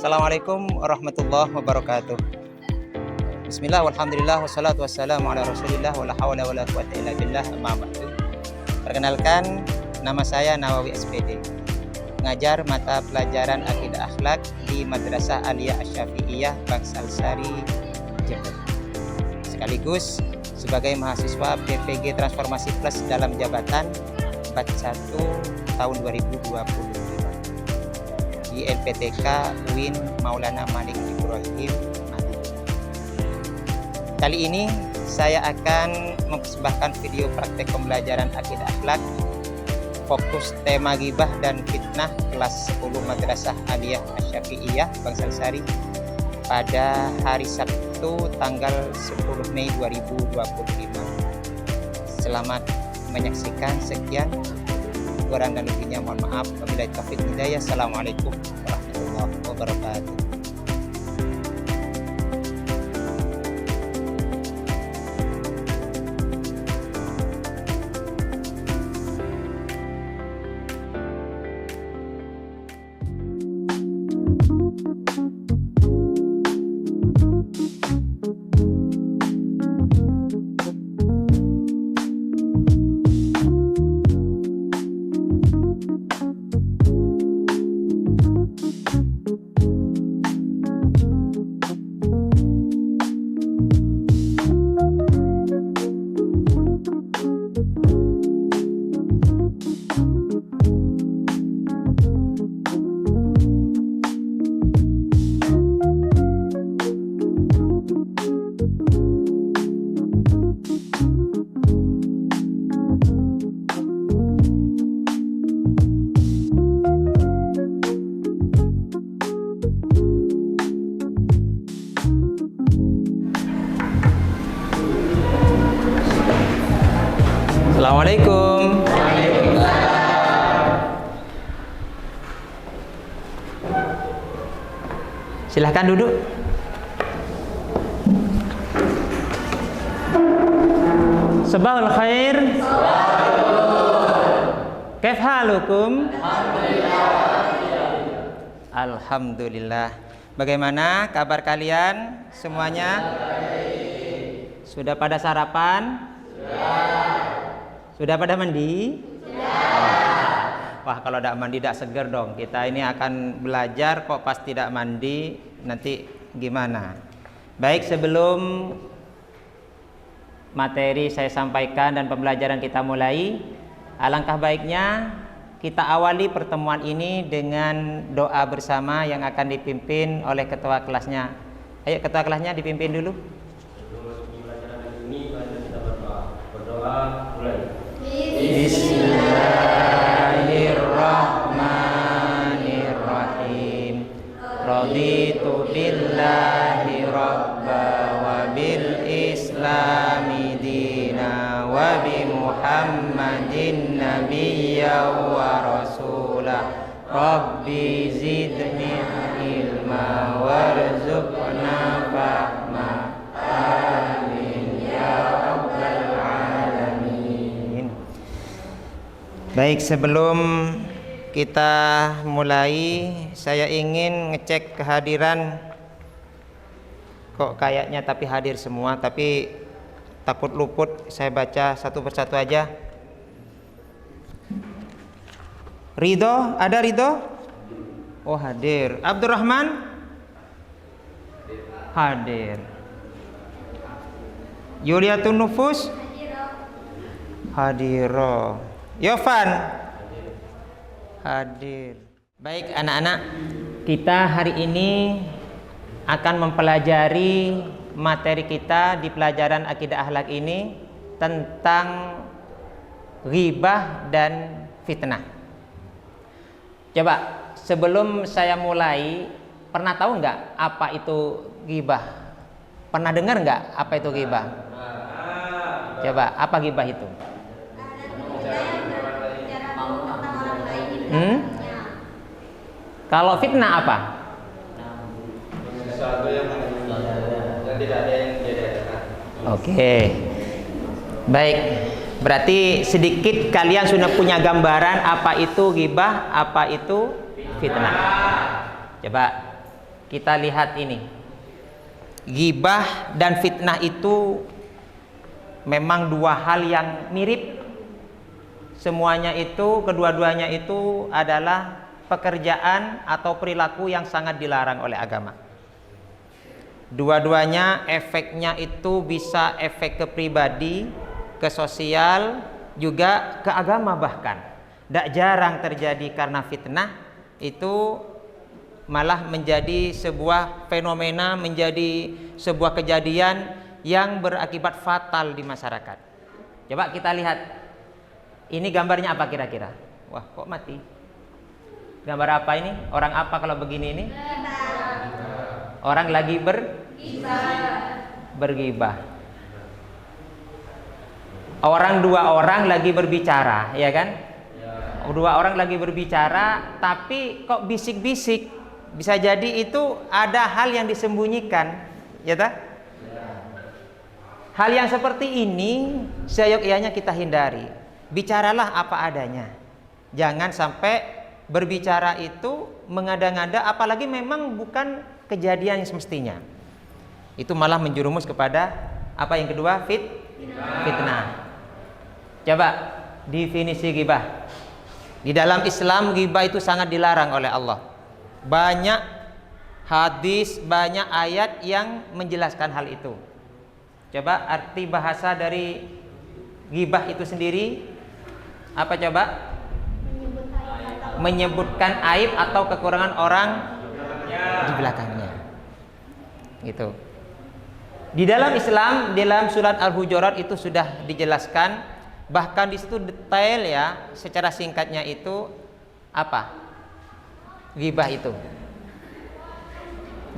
Assalamualaikum warahmatullahi wabarakatuh. Bismillah, walhamdulillah, wassalatu wassalamu ala rasulillah, wala hawla wala quwwata illa billah, amma ba'du. Perkenalkan, nama saya Nawawi SPD, mengajar mata pelajaran Akidah Akhlak di Madrasah Aliyah Asy-Syafi'iyah Bangsal Sari, Jember. Sekaligus sebagai mahasiswa PPG Transformasi Plus dalam jabatan batch 1 tahun 2020 di LPTK UIN Maulana Malik Ibrahim Madrid. Kali ini saya akan mempersembahkan video praktek pembelajaran akidah akhlak fokus tema ghibah dan fitnah kelas 10 Madrasah Aliyah Asy-Syafi'iyah Bangsal Sari pada hari Sabtu tanggal 10 Mei 2025. Selamat menyaksikan. Sekian, kurang dan lebihnya mohon maaf. Wabillahi taufiq hidayah. Assalamualaikum warahmatullahi wabarakatuh. Assalamualaikum. Silahkan duduk. Sabahul khair. Kaif halukum? Alhamdulillah. Bagaimana kabar kalian semuanya? Sudah pada sarapan? Sudah pada mandi? Wah, kalau tidak mandi tidak seger dong. Kita ini akan belajar kok pas tidak mandi nanti gimana? Baik, sebelum materi saya sampaikan dan pembelajaran kita mulai, alangkah baiknya kita awali pertemuan ini dengan doa bersama yang akan dipimpin oleh ketua kelasnya. Ayo, ketua kelasnya dipimpin dulu. Sebelum pembelajaran ini, kita berdoa mulai. Bismillahirrahmanirrahim. Raditu billahi rabba wa bil islami dina wa bi muhammadin nabiyya wa rasulah. Rabbi zidni ilma warzuqna fahma. Amin ya rabbal alamin. Baik, sebelum kita mulai, saya ingin ngecek kehadiran. Kok kayaknya tapi hadir semua, tapi takut luput. Saya baca satu persatu aja. Ridho, ada Ridho? Oh, hadir. Abdurrahman? Hadir. Yuliatun Nufus? Hadiro. Yovan? Hadir. Baik anak-anak, kita hari ini akan mempelajari materi kita di pelajaran akidah akhlak ini tentang ghibah dan fitnah. Coba sebelum saya mulai, pernah tahu nggak apa itu ghibah? Pernah dengar nggak apa itu ghibah? Coba, apa ghibah itu? Kalau fitnah apa? Sesuatu yang tidak ada yang diadakan. Oke. Baik. Berarti sedikit kalian sudah punya gambaran apa itu ghibah, apa itu fitnah. Coba kita lihat ini. Ghibah dan fitnah itu memang dua hal yang mirip. Semuanya itu, kedua-duanya itu adalah pekerjaan atau perilaku yang sangat dilarang oleh agama. Dua-duanya efeknya itu bisa efek ke pribadi, ke sosial, juga ke agama bahkan. Tidak jarang terjadi karena fitnah itu malah menjadi sebuah fenomena, menjadi sebuah kejadian yang berakibat fatal di masyarakat. Coba kita lihat. Ini gambarnya apa kira-kira? Wah, kok mati? Gambar apa ini? Orang apa kalau begini ini? Orang lagi bergibah. Dua orang lagi berbicara, ya kan? Dua orang lagi berbicara, tapi kok bisik-bisik? Bisa jadi itu ada hal yang disembunyikan, ya tak? Hal yang seperti ini seyogyanya kita hindari. Bicaralah apa adanya. Jangan sampai berbicara itu mengada-ngada, apalagi memang bukan kejadian yang semestinya. Itu malah menjerumus kepada apa yang kedua? Fitnah. Coba definisi ghibah. Di dalam Islam ghibah itu sangat dilarang oleh Allah. Banyak hadis, banyak ayat yang menjelaskan hal itu. Coba arti bahasa dari ghibah itu sendiri apa coba? Menyebutkan aib atau kekurangan orang di belakangnya. Gitu. Di dalam Islam, dalam surat Al-Hujurat itu sudah dijelaskan, bahkan di situ detail ya, secara singkatnya itu apa? Ghibah itu.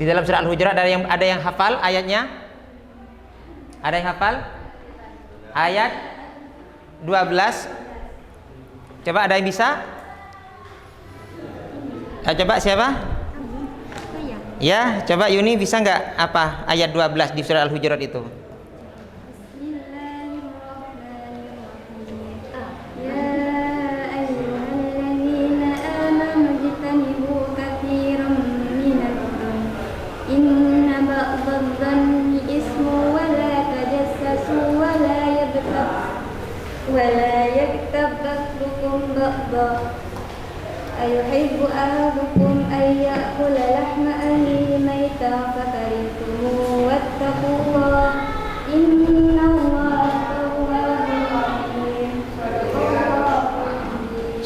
Di dalam surat Al-Hujurat ada yang hafal ayatnya? Ada yang hafal? Ayat 12. Coba ada yang bisa? Coba siapa? Ya, coba Yuni bisa nggak apa ayat 12 di surah Al-Hujurat itu? ولا يغتب بعضكم بعضا أيحب أحدكم أن يأكل لحم أخيه ميتا فكرهتموه واتقوا الله إن الله تواب رحيم.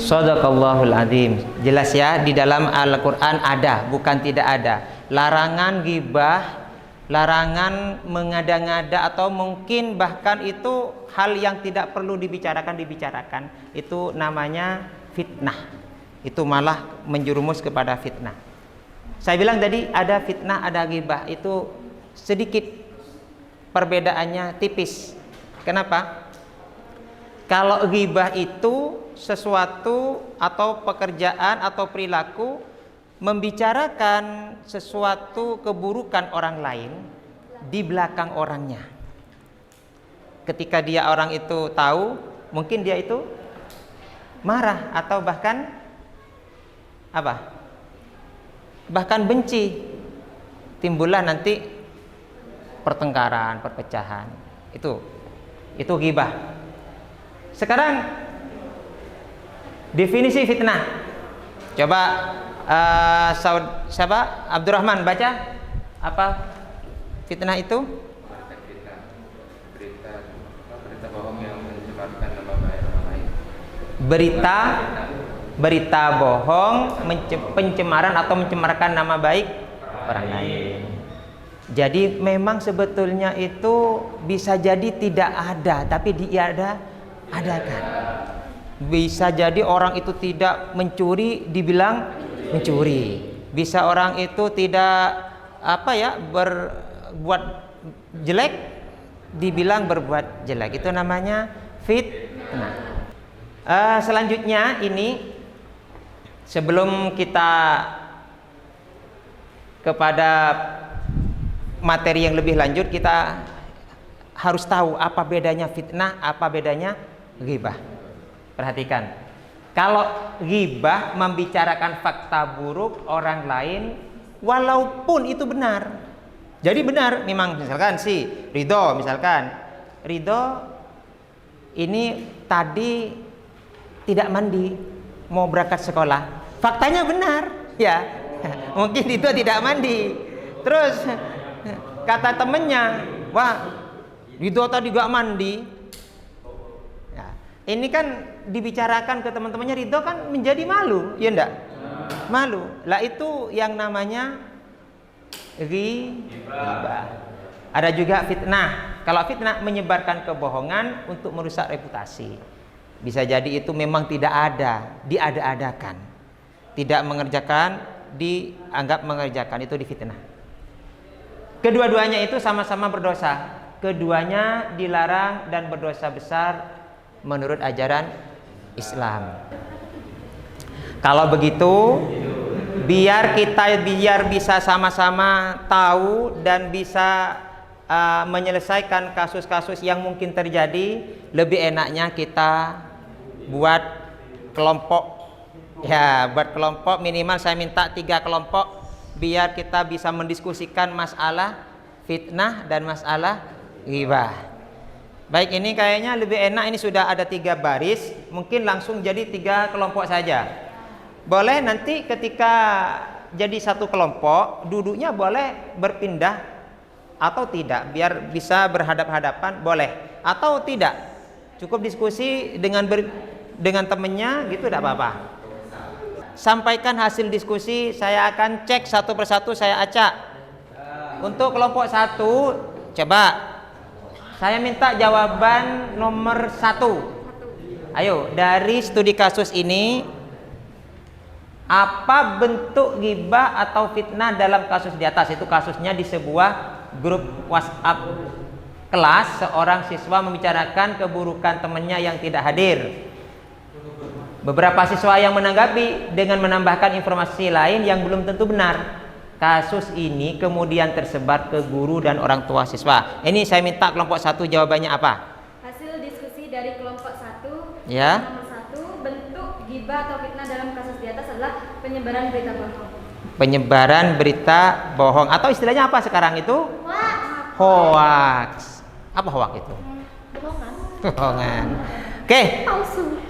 Shadaqallahul adzim. Jelas ya, di dalam Al-Qur'an ada, bukan tidak ada. Larangan ghibah, larangan mengada-ngada, atau mungkin bahkan itu hal yang tidak perlu dibicarakan. Itu namanya fitnah. Itu malah menjerumus kepada fitnah. Saya bilang tadi ada fitnah, ada ghibah. Itu sedikit perbedaannya, tipis. Kenapa? Kalau ghibah itu sesuatu atau pekerjaan atau perilaku membicarakan sesuatu keburukan orang lain di belakang orangnya. Ketika dia orang itu tahu, mungkin dia itu marah atau bahkan apa? Bahkan benci. Timbullah nanti pertengkaran, perpecahan. Itu ghibah. Sekarang definisi fitnah. Coba siapa? Abdurrahman baca apa fitnah itu? Berita bohong yang mencemarkan nama baik orang lain. Berita bohong, pencemaran atau mencemarkan nama baik orang lain. Jadi memang sebetulnya itu bisa jadi tidak ada, tapi adakan. Bisa jadi orang itu tidak mencuri dibilang mencuri. Bisa orang itu tidak berbuat jelek dibilang berbuat jelek. Itu namanya fitnah. Selanjutnya ini, sebelum kita kepada materi yang lebih lanjut, kita harus tahu apa bedanya fitnah, apa bedanya ghibah. Perhatikan, kalau ghibah membicarakan fakta buruk orang lain walaupun itu benar. Jadi benar, memang misalkan si Ridho, misalkan Ridho ini tadi tidak mandi, mau berangkat sekolah. Faktanya benar, ya. Mungkin itu tidak mandi. Terus kata temennya, wah, Ridho tadi gak mandi. Ya, ini kan dibicarakan ke teman-temannya, Ridho kan menjadi malu, ya enggak? Malu. Lah itu yang namanya ghibah. Ada juga fitnah. Kalau fitnah menyebarkan kebohongan untuk merusak reputasi. Bisa jadi itu memang tidak ada, diada-adakan. Tidak mengerjakan, dianggap mengerjakan, itu difitnah. Kedua-duanya itu sama-sama berdosa. Keduanya dilarang dan berdosa besar menurut ajaran Islam. Kalau begitu, biar bisa sama-sama tahu dan bisa menyelesaikan kasus-kasus yang mungkin terjadi, lebih enaknya kita buat kelompok. Ya, buat kelompok minimal saya minta 3 kelompok biar kita bisa mendiskusikan masalah fitnah dan masalah ghibah. Baik, ini kayaknya lebih enak, ini sudah ada 3 baris, mungkin langsung jadi 3 kelompok saja. Boleh nanti ketika jadi satu kelompok, duduknya boleh berpindah atau tidak, biar bisa berhadap-hadapan, boleh atau tidak. Cukup diskusi dengan temennya gitu, tidak apa-apa. Sampaikan hasil diskusi, saya akan cek satu persatu, saya acak. Untuk kelompok 1, coba saya minta jawaban nomor 1. Ayo, dari studi kasus ini, apa bentuk ghibah atau fitnah dalam kasus di atas? Itu kasusnya di sebuah grup WhatsApp kelas, seorang siswa membicarakan keburukan temannya yang tidak hadir. Beberapa siswa yang menanggapi dengan menambahkan informasi lain yang belum tentu benar. Kasus ini kemudian tersebar ke guru dan orang tua siswa. Ini saya minta kelompok 1 jawabannya apa? Hasil diskusi dari kelompok 1, ya. Nomor 1, bentuk ghibah atau fitnah dalam kasus di atas adalah penyebaran berita bohong. Penyebaran berita bohong, atau istilahnya apa sekarang itu? Hoax. Apa hoax itu? Bohongan. Oke.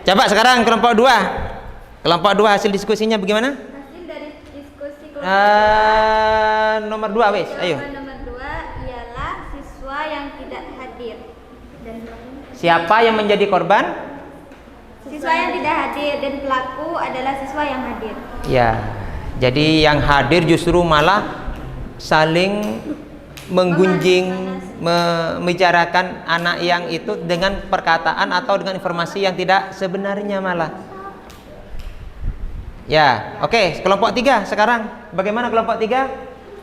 Coba sekarang kelompok 2. Kelompok 2 hasil diskusinya bagaimana? Hasil dari diskusi kelompok nomor 2 wes, ayo. Nomor 2 ialah siswa yang tidak hadir. Dan siapa yang menjadi korban? Siswa yang tidak hadir, dan pelaku adalah siswa yang hadir. Ya. Jadi yang hadir justru malah saling menggunjing, membicarakan anak yang itu dengan perkataan atau dengan informasi yang tidak sebenarnya malah. Ya, oke, kelompok 3 sekarang. Bagaimana kelompok 3?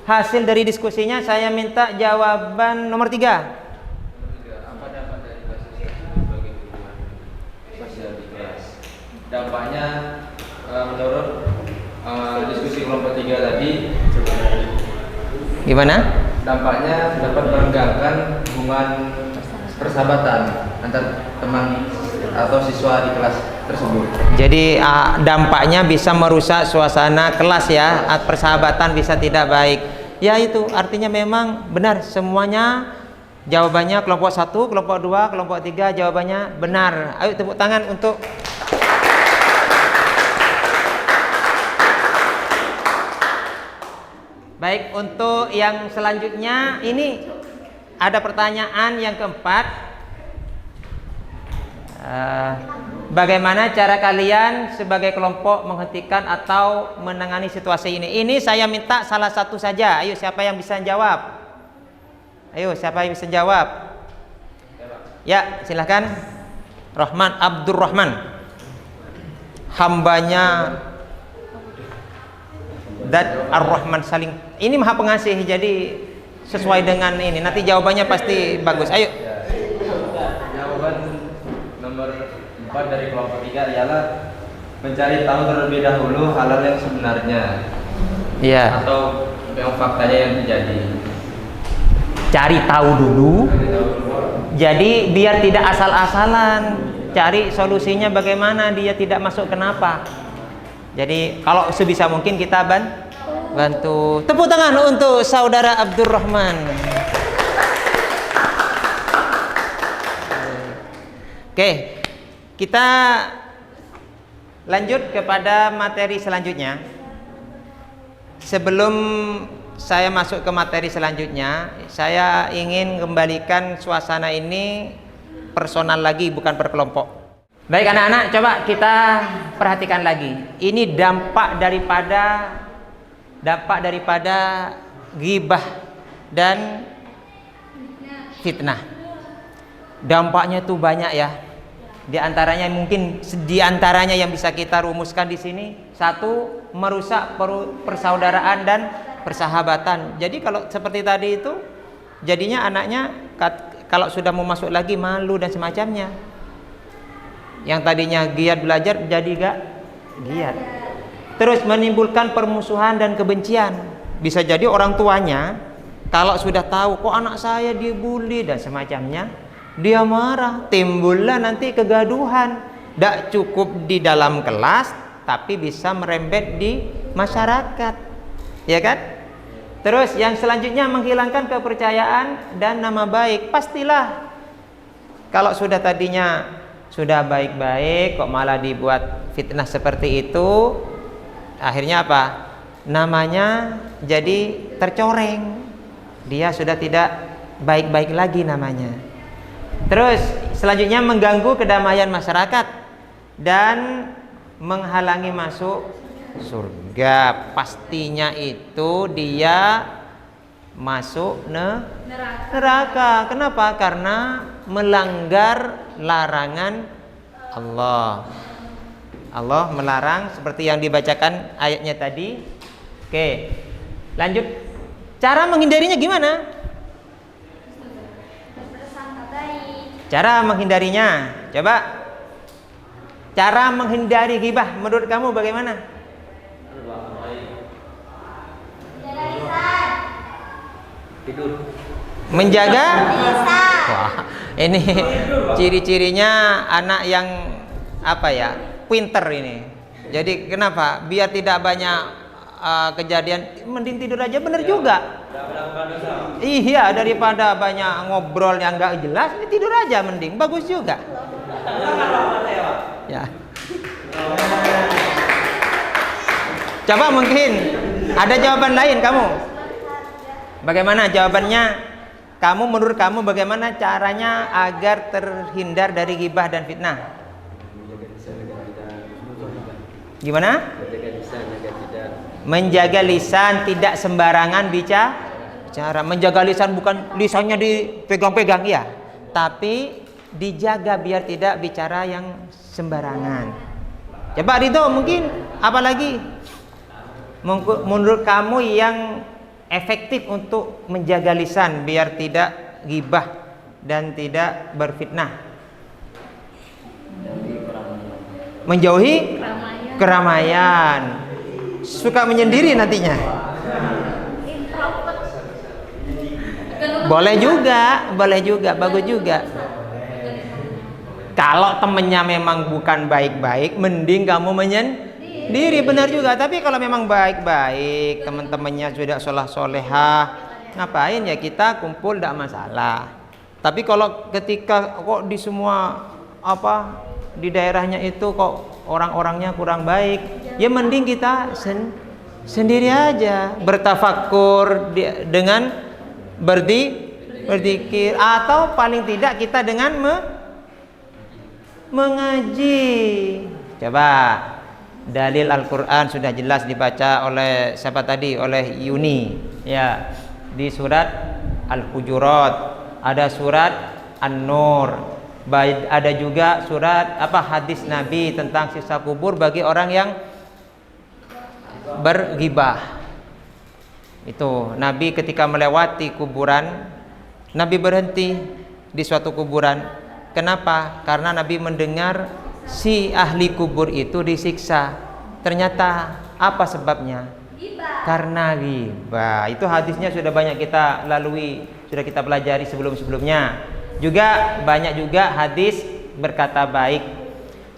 Hasil dari diskusinya saya minta jawaban nomor 3. Apa dampak dari kasus sebagai hubungan sosial di kelas? Dampaknya menurut diskusi kelompok 3 tadi, gimana? Dampaknya dapat merenggangkan hubungan persahabatan antar teman atau siswa di kelas tersebut. Jadi dampaknya bisa merusak suasana kelas ya, persahabatan bisa tidak baik. Ya itu artinya memang benar semuanya. Jawabannya kelompok 1, kelompok 2, kelompok 3 jawabannya benar. Ayo tepuk tangan untuk baik. Untuk yang selanjutnya ini ada pertanyaan yang keempat. Bagaimana cara kalian sebagai kelompok menghentikan atau menangani situasi ini? Ini saya minta salah satu saja. Ayo siapa yang bisa jawab? Ayo siapa yang bisa jawab? Ya silahkan. Abdurrahman, hambanya Dan Ar-Rahman saling. Ini Maha Pengasih, jadi sesuai dengan ini. Nanti jawabannya pasti bagus. Ayo. Jawaban nomor 4 dari kelompok 3 ialah mencari tahu terlebih dahulu hal-hal yang sebenarnya. Iya. Atau yang faktanya yang terjadi. Cari tahu dulu. Jadi biar tidak asal-asalan. Cari solusinya bagaimana dia tidak masuk kenapa. Jadi kalau sebisa mungkin kita bantu. Bantu. Tepuk tangan untuk saudara Abdurrahman. Oke, kita lanjut kepada materi selanjutnya. Sebelum saya masuk ke materi selanjutnya, saya ingin kembalikan suasana ini personal lagi, bukan per kelompok. Baik anak-anak, coba kita perhatikan lagi. Ini dampak daripada ghibah dan fitnah. Dampaknya tuh banyak ya. Di antaranya yang bisa kita rumuskan di sini, satu, merusak persaudaraan dan persahabatan. Jadi kalau seperti tadi itu, jadinya anaknya kalau sudah mau masuk lagi malu dan semacamnya. Yang tadinya giat belajar jadi gak giat. Terus menimbulkan permusuhan dan kebencian. Bisa jadi orang tuanya kalau sudah tahu kok anak saya dibully dan semacamnya, dia marah, timbullah nanti kegaduhan. Tidak cukup di dalam kelas, tapi bisa merembet di masyarakat, ya kan? Terus yang selanjutnya menghilangkan kepercayaan dan nama baik. Pastilah kalau sudah tadinya sudah baik-baik kok malah dibuat fitnah seperti itu, akhirnya apa? Namanya jadi tercoreng. Dia sudah tidak baik-baik lagi namanya. Terus selanjutnya mengganggu kedamaian masyarakat dan menghalangi masuk surga. Pastinya itu dia masuk neraka. Kenapa? Karena melanggar larangan Allah. Allah melarang seperti yang dibacakan ayatnya tadi. Oke, lanjut. Cara menghindarinya gimana? Cara menghindarinya, coba. Cara menghindari ghibah menurut kamu bagaimana? Tidur. Menjaga lisan. Wah, ini ciri-cirinya anak yang apa ya? Pinter ini. Jadi kenapa? Biar tidak banyak kejadian, mending tidur aja, bener juga. Iya, daripada banyak ngobrol yang nggak jelas, ini tidur aja mending, bagus juga. Ya. Coba mungkin ada jawaban lain kamu. Bagaimana jawabannya? Kamu menurut kamu bagaimana caranya agar terhindar dari ghibah dan fitnah? Gimana? Menjaga lisan, tidak sembarangan bicara. Menjaga lisan bukan lisannya dipegang-pegang ya, tapi dijaga biar tidak bicara yang sembarangan. Coba Ridho, mungkin apa lagi menurut kamu yang efektif untuk menjaga lisan biar tidak ghibah dan tidak berfitnah? Menjauhi keramaian. Suka menyendiri nantinya. Boleh juga, bagus juga. Kalau temennya memang bukan baik-baik, mending kamu menyendiri, benar juga. Tapi kalau memang baik-baik, teman-temannya sudah soleh-solehah, ngapain ya kita kumpul, tidak masalah. Tapi kalau ketika kok di semua di daerahnya itu kok orang-orangnya kurang baik, ya mending kita sendiri aja, bertafakur dengan berzikir, atau paling tidak kita dengan mengaji. Coba dalil Al-Quran sudah jelas dibaca oleh siapa tadi? Oleh Yuni ya, di surat Al-Hujurat, ada surat An-Nur, ada juga surat hadis Nabi tentang siksa kubur bagi orang yang berghibah. Itu Nabi ketika melewati kuburan, Nabi berhenti di suatu kuburan. Kenapa? Karena Nabi mendengar si ahli kubur itu disiksa. Ternyata apa sebabnya? Karena ghibah. Itu hadisnya sudah banyak kita lalui, sudah kita pelajari sebelum-sebelumnya. Juga banyak juga hadis berkata baik.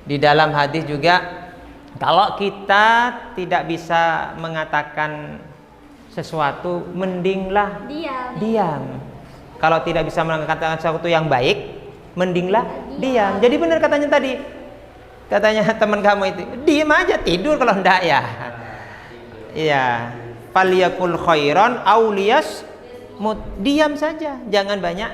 Di dalam hadis juga, kalau kita tidak bisa mengatakan sesuatu, mendinglah Diam. diam. Kalau tidak bisa mengatakan sesuatu yang baik, mendinglah diam. Jadi benar katanya tadi. Katanya teman kamu itu, diam aja, tidur kalau enggak ya. Iya. Falyakul khairan aw liyasmut. Diam saja, jangan banyak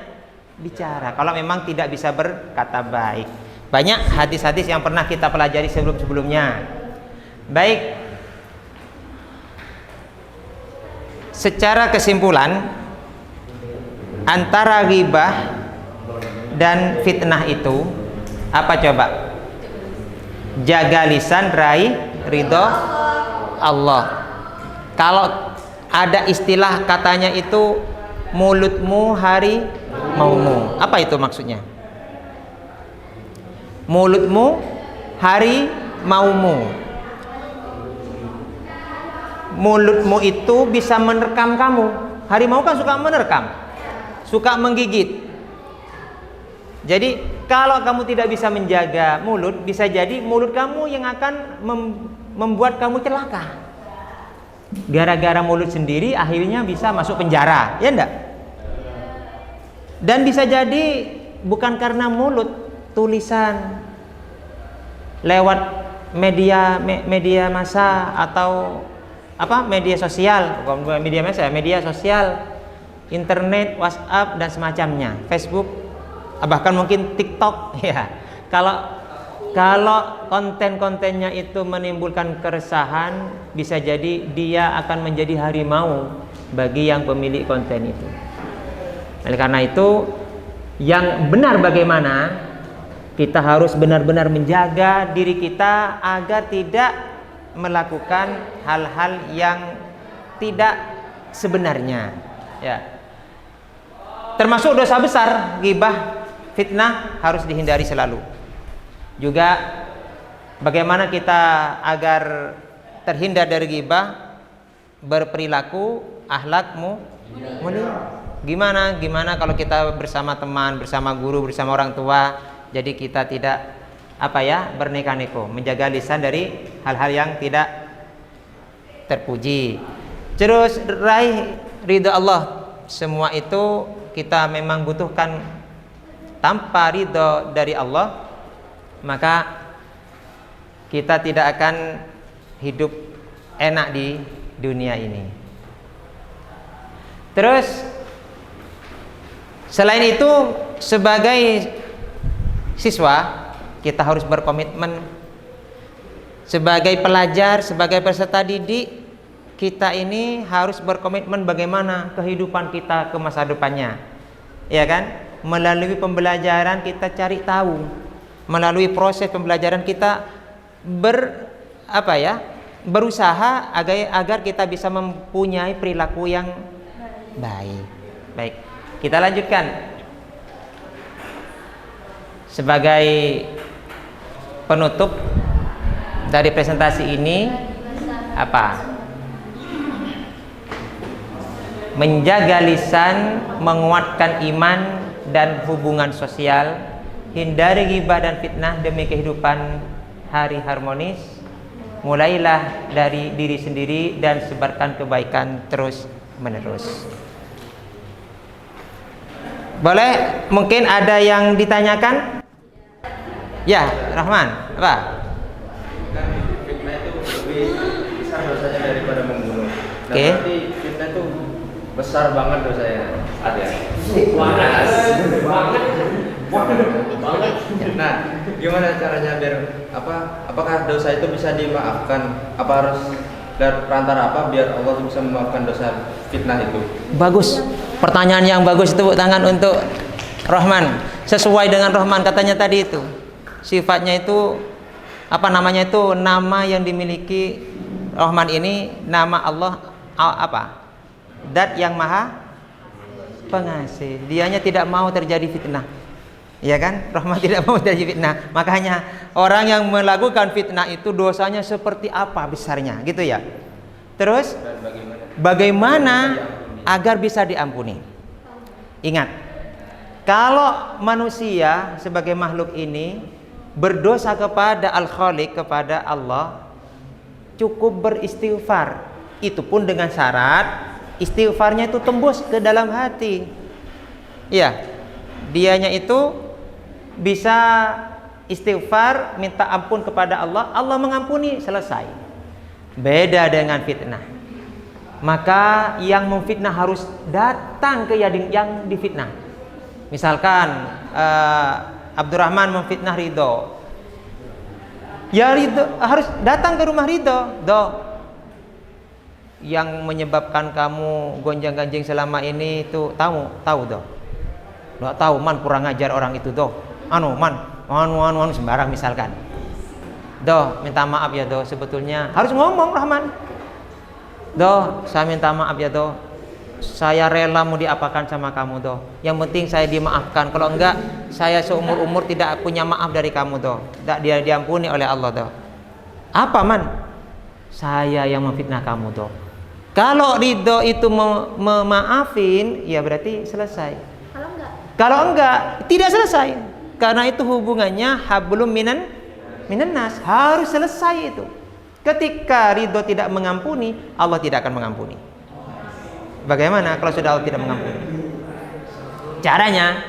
bicara. Kalau memang tidak bisa berkata baik. Banyak hadis-hadis yang pernah kita pelajari sebelum-sebelumnya. Baik. Secara kesimpulan, antara ghibah dan fitnah itu apa coba? Jaga lisan, raih ridho Allah. Kalau ada istilah katanya itu mulutmu hari maumu. Apa itu maksudnya? Mulutmu hari maumu. Mulutmu itu bisa menerkam kamu. Harimau kan suka menerkam, suka menggigit. Jadi kalau kamu tidak bisa menjaga mulut, bisa jadi mulut kamu yang akan membuat kamu celaka. Gara-gara mulut sendiri akhirnya bisa masuk penjara, ya enggak? Dan bisa jadi bukan karena mulut, tulisan lewat media massa atau media sosial, bukan media massa, media sosial, internet, WhatsApp dan semacamnya, Facebook, bahkan mungkin TikTok ya. Kalau konten-kontennya itu menimbulkan keresahan, bisa jadi dia akan menjadi harimau bagi yang pemilik konten itu. Oleh karena itu, yang benar bagaimana? Kita harus benar-benar menjaga diri kita agar tidak melakukan hal-hal yang tidak sebenarnya, ya. Termasuk dosa besar, ghibah, fitnah harus dihindari selalu. Juga bagaimana kita agar terhindar dari ghibah, berperilaku akhlakmu mulia. Gimana kalau kita bersama teman, bersama guru, bersama orang tua, jadi kita tidak berneka-neko, menjaga lisan dari hal-hal yang tidak terpuji. Terus raih ridha Allah. Semua itu kita memang butuhkan. Tanpa ridha dari Allah, maka kita tidak akan hidup enak di dunia ini. Terus selain itu, sebagai siswa kita harus berkomitmen. Sebagai pelajar, sebagai peserta didik, kita ini harus berkomitmen bagaimana kehidupan kita ke masa depannya, ya kan? Melalui pembelajaran kita cari tahu, melalui proses pembelajaran kita berusaha agar kita bisa mempunyai perilaku yang baik. Baik, kita lanjutkan. Sebagai penutup dari presentasi ini, menjaga lisan, menguatkan iman dan hubungan sosial, hindari ghibah dan fitnah demi kehidupan hari harmonis. Mulailah dari diri sendiri dan sebarkan kebaikan terus menerus. Boleh mungkin ada yang ditanyakan? Ya, Rahman, apa? Kan fitnah itu lebih besar dosanya daripada membunuh. Nah, Oke. berarti fitnah itu besar banget dosanya. Ada. Banget. Nah, gimana caranya biar apakah dosa itu bisa dimaafkan? Apa harus dari perantara biar Allah bisa memaafkan dosa fitnah itu? Bagus. Pertanyaan yang bagus, tepuk tangan untuk Rahman. Sesuai dengan Rahman katanya tadi itu. Sifatnya itu namanya itu nama yang dimiliki Rahman ini, nama Allah Dat yang Maha Pengasih. Dianya tidak mau terjadi fitnah. Ya kan? Rahman tidak mau terjadi fitnah. Makanya orang yang melakukan fitnah itu dosanya seperti apa besarnya, gitu ya. Terus bagaimana agar bisa diampuni? Ingat, kalau manusia sebagai makhluk ini berdosa kepada Al-Khaliq, kepada Allah, cukup beristighfar. Itu pun dengan syarat istighfarnya itu tembus ke dalam hati. Iya, dianya itu bisa istighfar, minta ampun kepada Allah, Allah mengampuni, selesai. Beda dengan fitnah. Maka yang memfitnah harus datang ke yang difitnah. Misalkan Abdurrahman memfitnah Ridho, ya Ridho harus datang ke rumah Ridho. Yang menyebabkan kamu gonjang-ganjing selama ini itu tahu doh. Nggak tahu, man kurang ajar orang itu doh. Anu sembarang misalkan. Doh, minta maaf ya doh, sebetulnya harus ngomong Rahman. Doh, saya minta maaf ya doh. Saya rela mau diapakan sama kamu doh. Yang penting saya dimaafkan. Kalau enggak, saya seumur-umur tidak punya maaf dari kamu doh. Tidak diampuni oleh Allah doh. Apa man? Saya yang memfitnah kamu doh. Kalau Ridho itu memaafin, ya berarti selesai. Kalau enggak, tidak selesai. Karena itu hubungannya hablum minan nas, harus selesai itu. Ketika Ridho tidak mengampuni, Allah tidak akan mengampuni. Bagaimana kalau sudah Allah tidak mengampuni? Caranya,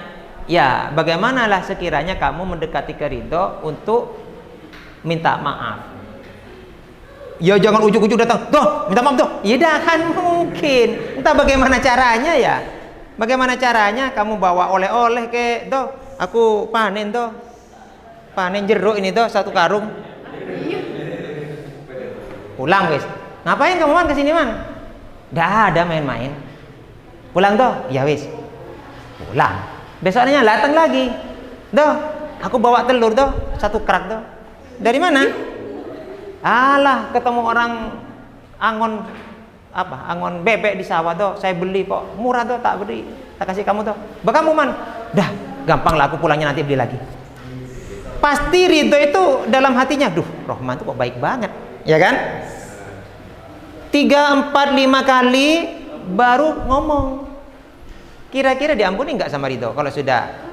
ya bagaimanalah sekiranya kamu mendekati ke Ridho untuk minta maaf. Ya jangan ujuk-ujuk datang, doh minta maaf doh. Ya dah kan mungkin. Entah bagaimana caranya ya. Bagaimana caranya kamu bawa oleh-oleh ke doh. Aku panen doh. Panen jeruk ini doh 1 karung. Pulang wis. Ngapain kamu man kesini man? Dah ada main-main. Pulang doh. Ya wis. Pulang. Besoknya datang lagi. Doh, aku bawa telur doh 1 kerak doh. Dari mana? Alah, ketemu orang angon bebek di sawah doh, saya beli kok, murah doh, tak beli, tak kasih kamu doh. Bakamu man, dah, gampang lah aku pulangnya nanti beli lagi. Pasti Ridho itu dalam hatinya, duh, Rahman tuh kok baik banget, ya kan? 3, 4, 5 kali baru ngomong. Kira-kira diampuni nggak sama Ridho kalau sudah?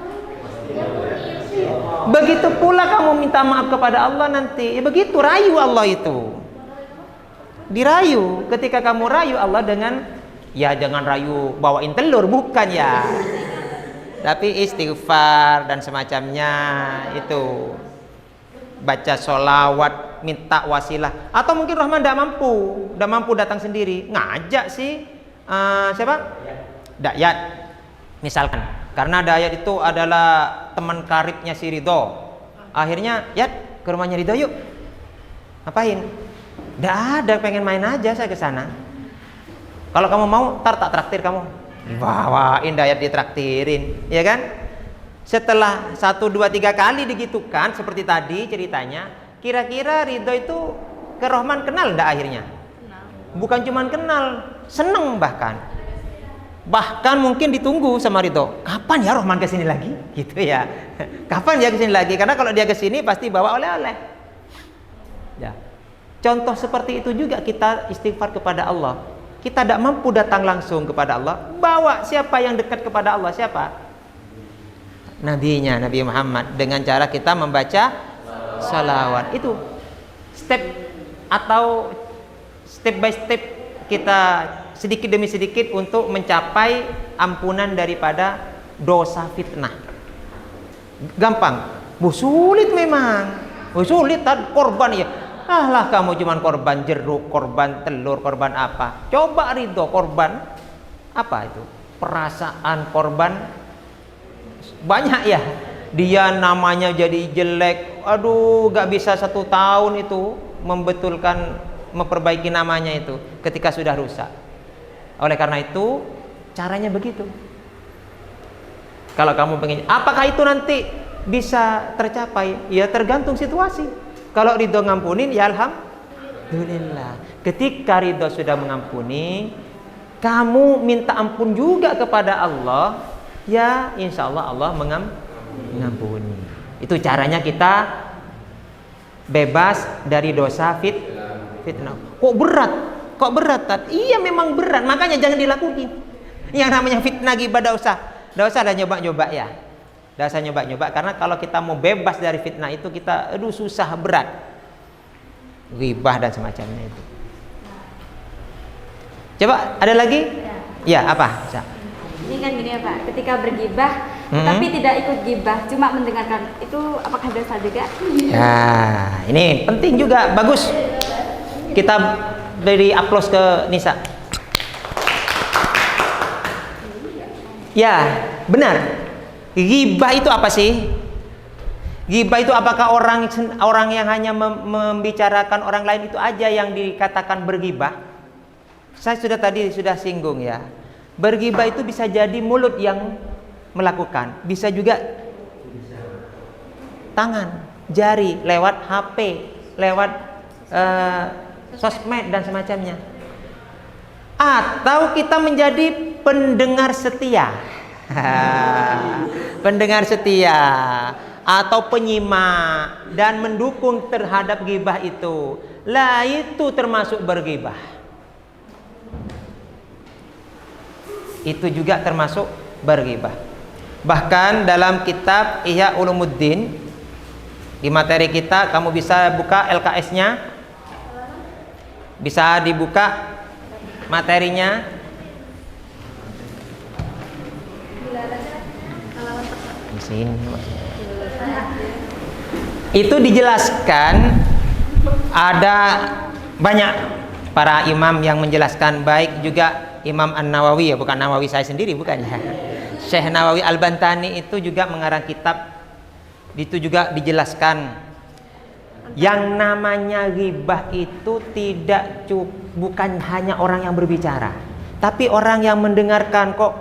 Begitu pula kamu minta maaf kepada Allah nanti, ya begitu rayu Allah itu. Dirayu, ketika kamu rayu Allah dengan, ya jangan rayu bawain telur, bukan ya. Tapi istighfar dan semacamnya itu. Baca sholawat, minta wasilah. Atau mungkin Rahman tidak mampu datang sendiri. Ngajak sih siapa? Dayat misalkan. Karena Dayat itu adalah teman karibnya si Ridho. Akhirnya, Yat, ke rumahnya Ridho yuk. Ngapain? Nggak ada, pengen main aja saya ke sana. Kalau kamu mau, tak traktir kamu. Bawain Dayat ditraktirin, ya kan? Setelah 1, 2, 3 kali digitukan seperti tadi ceritanya, kira-kira Ridho itu ke Rahman kenal nggak akhirnya? Bukan cuman kenal, seneng bahkan. Bahkan mungkin ditunggu sama Ridho. Kapan ya Rahman kesini lagi? Gitu ya. Kapan dia kesini lagi? Karena kalau dia kesini pasti bawa oleh-oleh. Ya. Contoh seperti itu juga kita istighfar kepada Allah. Kita tidak mampu datang langsung kepada Allah. Bawa siapa yang dekat kepada Allah? Siapa? Nabinya, Nabi Muhammad. Dengan cara kita membaca salawat. Itu step atau step by step kita sedikit demi sedikit untuk mencapai ampunan daripada dosa fitnah. Gampang, sulit memang. Sulit korban ya. Lah kamu cuman korban jeruk, korban telur, korban apa? Coba Ridho korban apa itu? Perasaan korban banyak ya. Dia namanya jadi jelek. Aduh, gak bisa 1 tahun itu memperbaiki namanya itu ketika sudah rusak. Oleh karena itu caranya begitu. Kalau kamu pengen, apakah itu nanti bisa tercapai? Ya tergantung situasi. Kalau Ridho ngampunin, ya alhamdulillah. Ketika Ridho sudah mengampuni, kamu minta ampun juga kepada Allah, ya insya Allah Allah mengampuni. Itu caranya kita bebas dari dosa fitnah. Kok berat? Kok berat? Iya memang berat, makanya jangan dilakukan. Yang namanya fitnah ghibah tidak usah ada nyoba-nyoba ya. Tidak usah nyoba-nyoba, karena kalau kita mau bebas dari fitnah itu kita susah, berat. Ghibah dan semacamnya itu. Coba ada lagi? Ya, apa? Ini kan gini ya Pak, ketika bergibah tapi tidak ikut gibah, cuma mendengarkan, itu apakah dosa juga? Ya, ini penting juga, bagus. Kita beri aplaus ke Nisa. Ya, benar. Ghibah itu apa sih? Ghibah itu apakah orang yang hanya membicarakan orang lain itu aja yang dikatakan berghibah? Saya sudah singgung ya. Berghibah itu bisa jadi mulut yang melakukan, bisa juga tangan, jari, lewat HP, lewat sosmed dan semacamnya. Atau kita menjadi pendengar setia. Pendengar setia atau penyimak dan mendukung terhadap ghibah itu. Lah itu termasuk berghibah. Itu juga termasuk berghibah. Bahkan dalam kitab Ihya Ulumuddin, di materi kita kamu bisa buka LKS-nya, bisa dibuka materinya. Di sini itu dijelaskan, ada banyak para imam yang menjelaskan, baik juga Imam An-Nawawi, ya bukan Nawawi saya sendiri, bukan ya. Syekh Nawawi Al-Bantani itu juga mengarang kitab, itu juga dijelaskan yang namanya ghibah itu bukan hanya orang yang berbicara, tapi orang yang mendengarkan kok,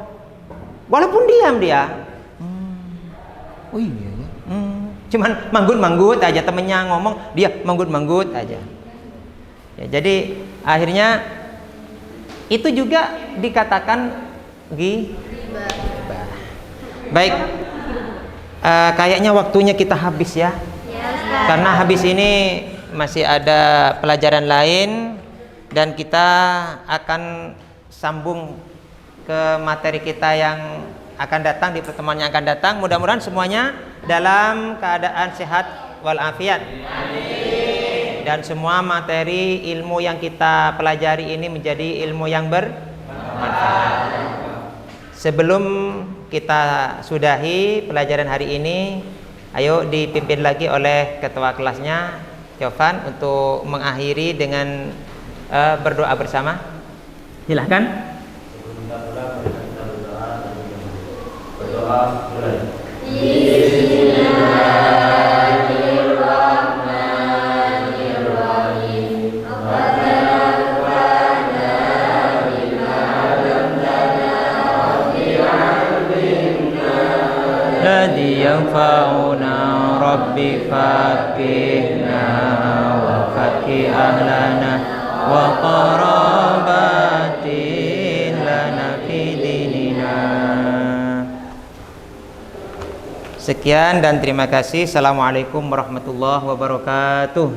walaupun diam dia. Oh iya ya. Cuman manggut-manggut aja, temennya ngomong dia manggut-manggut aja. Ya, jadi akhirnya itu juga dikatakan ghibah. Baik, kayaknya waktunya kita habis ya. Karena habis ini masih ada pelajaran lain dan kita akan sambung ke materi kita yang akan datang di pertemuan yang akan datang. Mudah-mudahan semuanya dalam keadaan sehat walafiat. Dan semua materi ilmu yang kita pelajari ini menjadi ilmu yang bermanfaat. Sebelum kita sudahi pelajaran hari ini, ayo dipimpin lagi oleh ketua kelasnya Jovan untuk mengakhiri dengan berdoa bersama. Silahkan. Berdoa mulai. Yanfa'una rabbi fakihna wa fakih ahlana wa qarabatin lana fi dinina. Sekian dan terima kasih. Assalamualaikum warahmatullahi wabarakatuh.